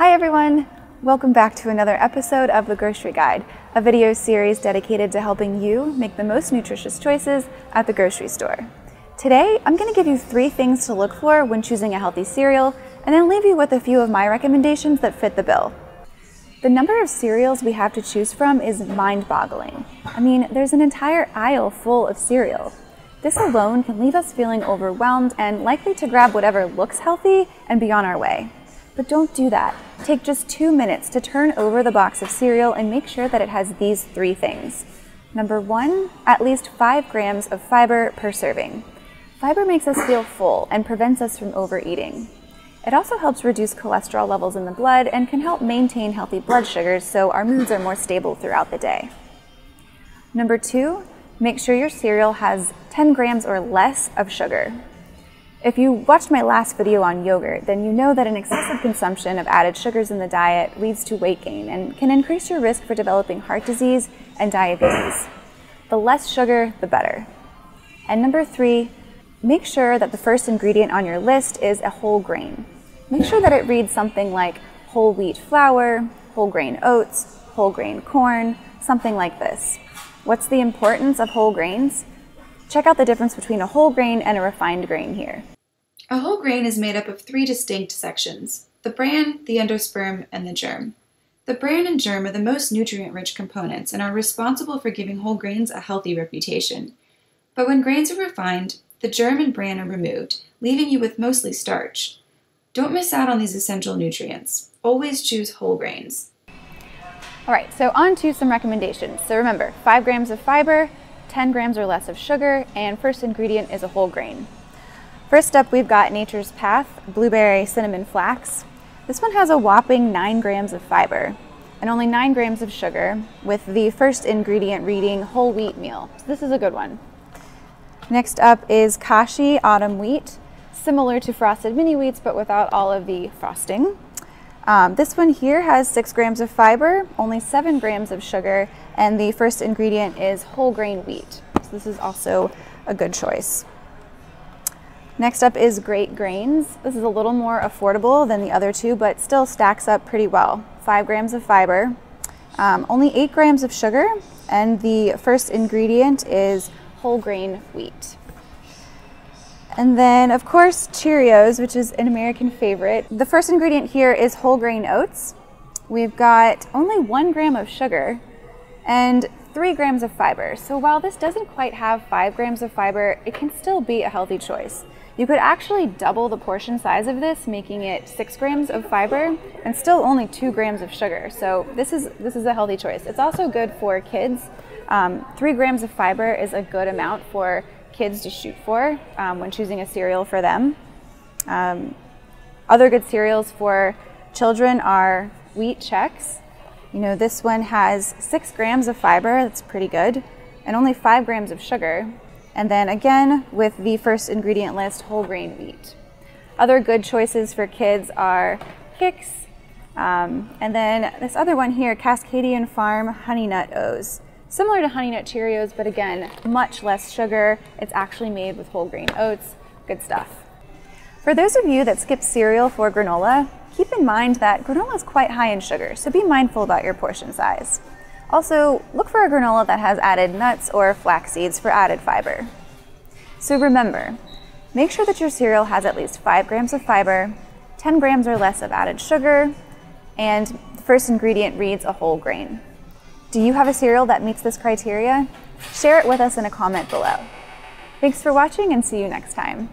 Hi everyone! Welcome back to another episode of The Grocery Guide, a video series dedicated to helping you make the most nutritious choices at the grocery store. Today, I'm going to give you 3 things to look for when choosing a healthy cereal, and then leave you with a few of my recommendations that fit the bill. The number of cereals we have to choose from is mind-boggling. I mean, there's an entire aisle full of cereal. This alone can leave us feeling overwhelmed and likely to grab whatever looks healthy and be on our way. But don't do that. Take just 2 minutes to turn over the box of cereal and make sure that it has these 3 things. Number 1, at least 5 grams of fiber per serving. Fiber makes us feel full and prevents us from overeating. It also helps reduce cholesterol levels in the blood and can help maintain healthy blood sugars so our moods are more stable throughout the day. Number 2, make sure your cereal has 10 grams or less of sugar. If you watched my last video on yogurt, then you know that an excessive consumption of added sugars in the diet leads to weight gain and can increase your risk for developing heart disease and diabetes. The less sugar, the better. And number 3, make sure that the first ingredient on your list is a whole grain. Make sure that it reads something like whole wheat flour, whole grain oats, whole grain corn, something like this. What's the importance of whole grains? Check out the difference between a whole grain and a refined grain here. A whole grain is made up of 3 distinct sections: the bran, the endosperm, and the germ. The bran and germ are the most nutrient-rich components and are responsible for giving whole grains a healthy reputation. But when grains are refined, the germ and bran are removed, leaving you with mostly starch. Don't miss out on these essential nutrients. Always choose whole grains. All right, so on to some recommendations. So remember, 5 grams of fiber, 10 grams or less of sugar, and first ingredient is a whole grain. First up, we've got Nature's Path Blueberry Cinnamon Flax. This one has a whopping 9 grams of fiber and only 9 grams of sugar, with the first ingredient reading whole wheat meal. So this is a good one. Next up is Kashi Autumn Wheat, similar to Frosted Mini Wheats but without all of the frosting. This one here has 6 grams of fiber, only 7 grams of sugar, and the first ingredient is whole grain wheat. So this is also a good choice. Next up is Great Grains. This is a little more affordable than the other 2, but still stacks up pretty well. 5 grams of fiber, only 8 grams of sugar, and the first ingredient is whole grain wheat. And then, of course, Cheerios, which is an American favorite. The first ingredient here is whole grain oats. We've got only 1 gram of sugar and 3 grams of fiber. So while this doesn't quite have 5 grams of fiber, it can still be a healthy choice. You could actually double the portion size of this, making it 6 grams of fiber and still only 2 grams of sugar. So this is a healthy choice. It's also good for kids. 3 grams of fiber is a good amount for kids to shoot for when choosing a cereal for them. Other good cereals for children are Wheat Chex. You know, this one has 6 grams of fiber, that's pretty good, and only 5 grams of sugar. And then again, with the first ingredient list, whole grain wheat. Other good choices for kids are Kix, and then this other one here, Cascadian Farm Honey Nut O's. Similar to Honey Nut Cheerios, but again, much less sugar. It's actually made with whole grain oats. Good stuff. For those of you that skip cereal for granola, keep in mind that granola is quite high in sugar, so be mindful about your portion size. Also, look for a granola that has added nuts or flax seeds for added fiber. So remember, make sure that your cereal has at least 5 grams of fiber, 10 grams or less of added sugar, and the first ingredient reads a whole grain. Do you have a cereal that meets this criteria? Share it with us in a comment below. Thanks for watching and see you next time.